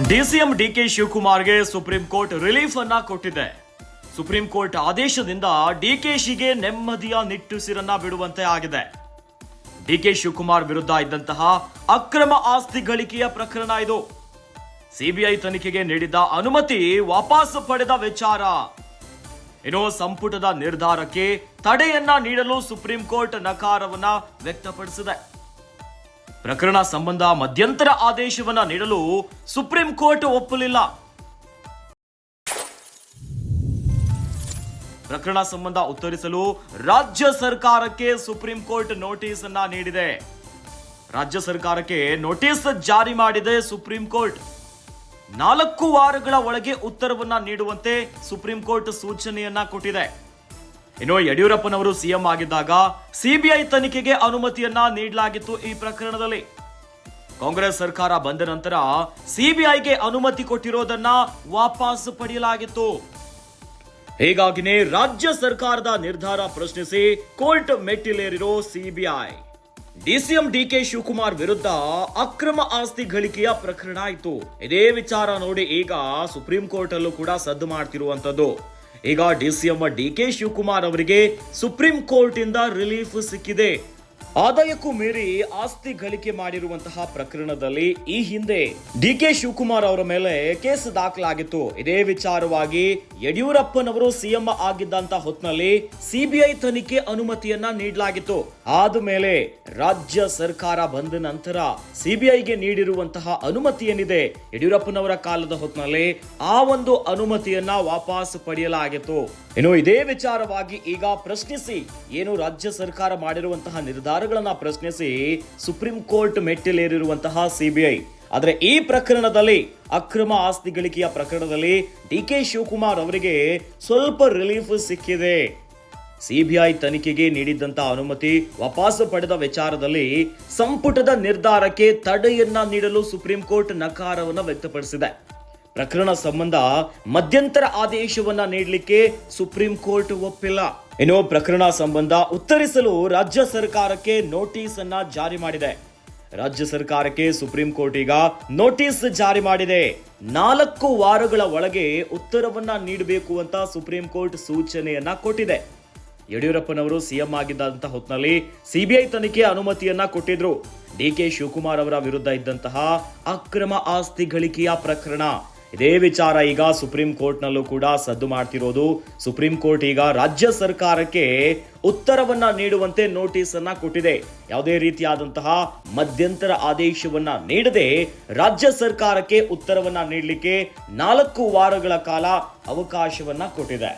DCM DK ಶಿವಕುಮಾರ್ಗೆ supreme court relief ಅನ್ನ ಕೊಟ್ಟಿದೆ. ಸುಪ್ರೀಂ ಕೋರ್ಟ್ ಆದೇಶದಿಂದ ಡಿಕೆಶಿಗೆ ನೆಮ್ಮದಿಯ ನಿಟ್ಟುಸಿರನ್ನ ಬಿಡುವಂತೆ ಆಗಿದೆ. ಡಿಕೆ ಶಿವಕುಮಾರ್ ವಿರುದ್ಧ ಇದ್ದಂತಹ ಅಕ್ರಮ ಆಸ್ತಿ ಗಳಿಕೆಯ ಪ್ರಕರಣ ಇದು. ಸಿಬಿಐ ತನಿಖೆಗೆ ನೀಡಿದ್ದ ಅನುಮತಿ ವಾಪಸ್ ಪಡೆದ ವಿಚಾರ. ಇನ್ನು ಸಂಪುಟದ ನಿರ್ಧಾರಕ್ಕೆ ತಡೆಯನ್ನ ನೀಡಲು ಸುಪ್ರೀಂ ಕೋರ್ಟ್ ನಕಾರವನ್ನ ವ್ಯಕ್ತಪಡಿಸಿದೆ. ಪ್ರಕರಣ ಸಂಬಂಧ ಮಧ್ಯಂತರ ಆದೇಶವನ್ನ ನೀಡಲು ಸುಪ್ರೀಂ ಕೋರ್ಟ್ ಒಪ್ಪಲಿಲ್ಲ. ಪ್ರಕರಣ ಸಂಬಂಧ ಉತ್ತರಿಸಲು ರಾಜ್ಯ ಸರ್ಕಾರಕ್ಕೆ ಸುಪ್ರೀಂ ಕೋರ್ಟ್ ನೋಟಿಸ್ ಅನ್ನ ನೀಡಿದೆ. ರಾಜ್ಯ ಸರ್ಕಾರಕ್ಕೆ ನೋಟಿಸ್ ಜಾರಿ ಮಾಡಿದೆ ಸುಪ್ರೀಂ ಕೋರ್ಟ್. 4 ವಾರಗಳ ಒಳಗೆ ಉತ್ತರವನ್ನ ನೀಡುವಂತೆ ಸುಪ್ರೀಂ ಕೋರ್ಟ್ ಸೂಚನೆಯನ್ನ ಕೊಟ್ಟಿದೆ. ಇನ್ನು ಯಡಿಯೂರಪ್ಪನವರು ಸಿಎಂ ಆಗಿದ್ದಾಗ ಸಿಬಿಐ ತನಿಖೆಗೆ ಅನುಮತಿಯನ್ನ ನೀಡಲಾಗಿತ್ತು. ಈ ಪ್ರಕರಣದಲ್ಲಿ ಕಾಂಗ್ರೆಸ್ ಸರ್ಕಾರ ಬಂದ ನಂತರ ಸಿಬಿಐಗೆ ಅನುಮತಿ ಕೊಟ್ಟಿರೋದನ್ನ ವಾಪಸ್ ಪಡೆಯಲಾಗಿತ್ತು. ಹೀಗಾಗಿನೇ ರಾಜ್ಯ ಸರ್ಕಾರದ ನಿರ್ಧಾರ ಪ್ರಶ್ನಿಸಿ ಕೋರ್ಟ್ ಮೆಟ್ಟಿಲೇರಿರೋ ಸಿಬಿಐ ಡಿಸಿಎಂ ಡಿಕೆ ಶಿವಕುಮಾರ್ ವಿರುದ್ಧ ಅಕ್ರಮ ಆಸ್ತಿ ಗಳಿಕೆಯ ಪ್ರಕರಣ ಇತ್ತು. ಇದೇ ವಿಚಾರ ನೋಡಿ ಈಗ ಸುಪ್ರೀಂ ಕೋರ್ಟ್ ಅಲ್ಲೂ ಕೂಡ ಸದ್ದು ಮಾಡ್ತಿರುವಂತದ್ದು. ಈಗ ಡಿಸಿಎಂ ಡಿಕೆ ಶಿವಕುಮಾರ್ ಅವರಿಗೆ ಸುಪ್ರೀಂ ಕೋರ್ಟ್ ಇಂದ ರಿಲೀಫ್ ಸಿಕ್ಕಿದೆ. ಆದಾಯಕ್ಕೂ ಮೀರಿ ಆಸ್ತಿ ಗಳಿಕೆ ಮಾಡಿರುವಂತಹ ಪ್ರಕರಣದಲ್ಲಿ ಈ ಹಿಂದೆ ಡಿಕೆ ಶಿವಕುಮಾರ್ ಅವರ ಮೇಲೆ ಕೇಸ್ ದಾಖಲಾಗಿತ್ತು. ಇದೇ ವಿಚಾರವಾಗಿ ಯಡಿಯೂರಪ್ಪನವರು ಸಿಎಂ ಆಗಿದ್ದಂತ ಹೊತ್ತಿನಲ್ಲಿ ಸಿಬಿಐ ತನಿಖೆ ಅನುಮತಿಯನ್ನ ನೀಡಲಾಗಿತ್ತು. ಆದ ಮೇಲೆ ರಾಜ್ಯ ಸರ್ಕಾರ ಬಂದ ನಂತರ ಸಿಬಿಐಗೆ ನೀಡಿರುವಂತಹ ಅನುಮತಿ ಏನಿದೆ ಯಡಿಯೂರಪ್ಪನವರ ಕಾಲದ ಹೊತ್ತಿನಲ್ಲಿ ಆ ಒಂದು ಅನುಮತಿಯನ್ನ ವಾಪಸ್ ಪಡೆಯಲಾಗಿತ್ತು. ಇನ್ನು ಇದೇ ವಿಚಾರವಾಗಿ ಈಗ ಪ್ರಶ್ನಿಸಿ ಏನು ರಾಜ್ಯ ಸರ್ಕಾರ ಮಾಡಿರುವಂತಹ ನಿರ್ಧಾರಗಳನ್ನ ಪ್ರಶ್ನಿಸಿ ಸುಪ್ರೀಂ ಕೋರ್ಟ್ ಮೆಟ್ಟಿಲೇರಿರುವಂತಹ ಸಿಬಿಐ. ಆದರೆ ಈ ಪ್ರಕರಣದಲ್ಲಿ ಅಕ್ರಮ ಆಸ್ತಿ ಗಳಿಕೆಯ ಪ್ರಕರಣದಲ್ಲಿ ಡಿಕೆ ಶಿವಕುಮಾರ್ ಅವರಿಗೆ ಸ್ವಲ್ಪ ರಿಲೀಫ್ ಸಿಕ್ಕಿದೆ. ಸಿಬಿಐ ತನಿಖೆಗೆ ನೀಡಿದ್ದಂತಹ ಅನುಮತಿ ವಾಪಸ್ ಪಡೆದ ವಿಚಾರದಲ್ಲಿ ಸಂಪುಟದ ನಿರ್ಧಾರಕ್ಕೆ ತಡೆಯನ್ನ ನೀಡಲು ಸುಪ್ರೀಂ ಕೋರ್ಟ್ ನಕಾರವನ್ನು ವ್ಯಕ್ತಪಡಿಸಿದೆ. ಪ್ರಕರಣ ಸಂಬಂಧ ಮಧ್ಯಂತರ ಆದೇಶವನ್ನ ನೀಡಲಿಕ್ಕೆ ಸುಪ್ರೀಂ ಕೋರ್ಟ್ ಒಪ್ಪಿಲ್ಲ. ಇನ್ನು ಪ್ರಕರಣ ಸಂಬಂಧ ಉತ್ತರಿಸಲು ರಾಜ್ಯ ಸರ್ಕಾರಕ್ಕೆ ನೋಟಿಸ್ ಅನ್ನ ಜಾರಿ ಮಾಡಿದೆ. ರಾಜ್ಯ ಸರ್ಕಾರಕ್ಕೆ ಸುಪ್ರೀಂ ಕೋರ್ಟ್ ಈಗ ನೋಟಿಸ್ ಜಾರಿ ಮಾಡಿದೆ. 4 ವಾರಗಳ ಒಳಗೆ ಉತ್ತರವನ್ನ ನೀಡಬೇಕು ಅಂತ ಸುಪ್ರೀಂ ಕೋರ್ಟ್ ಸೂಚನೆಯನ್ನ ಕೊಟ್ಟಿದೆ. ಯಡಿಯೂರಪ್ಪನವರು ಸಿಎಂ ಆಗಿದ್ದಂತ ಹೊತ್ತಿನಲ್ಲಿ ಸಿಬಿಐ ತನಿಖೆ ಅನುಮತಿಯನ್ನ ಕೊಟ್ಟಿದ್ರು. ಡಿಕೆ ಶಿವಕುಮಾರ್ ಅವರ ವಿರುದ್ಧ ಇದ್ದಂತಹ ಅಕ್ರಮ ಆಸ್ತಿ ಗಳಿಕೆಯ ಪ್ರಕರಣ ಇದೇ ವಿಚಾರ ಈಗ ಸುಪ್ರೀಂ ಕೋರ್ಟ್ ನಲ್ಲೂ ಕೂಡ ಸದ್ದು ಮಾಡ್ತಿರೋದು. ಸುಪ್ರೀಂ ಕೋರ್ಟ್ ಈಗ ರಾಜ್ಯ ಸರ್ಕಾರಕ್ಕೆ ಉತ್ತರವನ್ನ ನೀಡುವಂತೆ ನೋಟಿಸ್ ಅನ್ನ ಕೊಟ್ಟಿದೆ. ಯಾವುದೇ ರೀತಿಯಾದಂತಹ ಮಧ್ಯಂತರ ಆದೇಶವನ್ನ ನೀಡದೆ ರಾಜ್ಯ ಸರ್ಕಾರಕ್ಕೆ ಉತ್ತರವನ್ನ ನೀಡಲಿಕ್ಕೆ 4 ವಾರಗಳ ಕಾಲ ಅವಕಾಶವನ್ನ ಕೊಟ್ಟಿದೆ.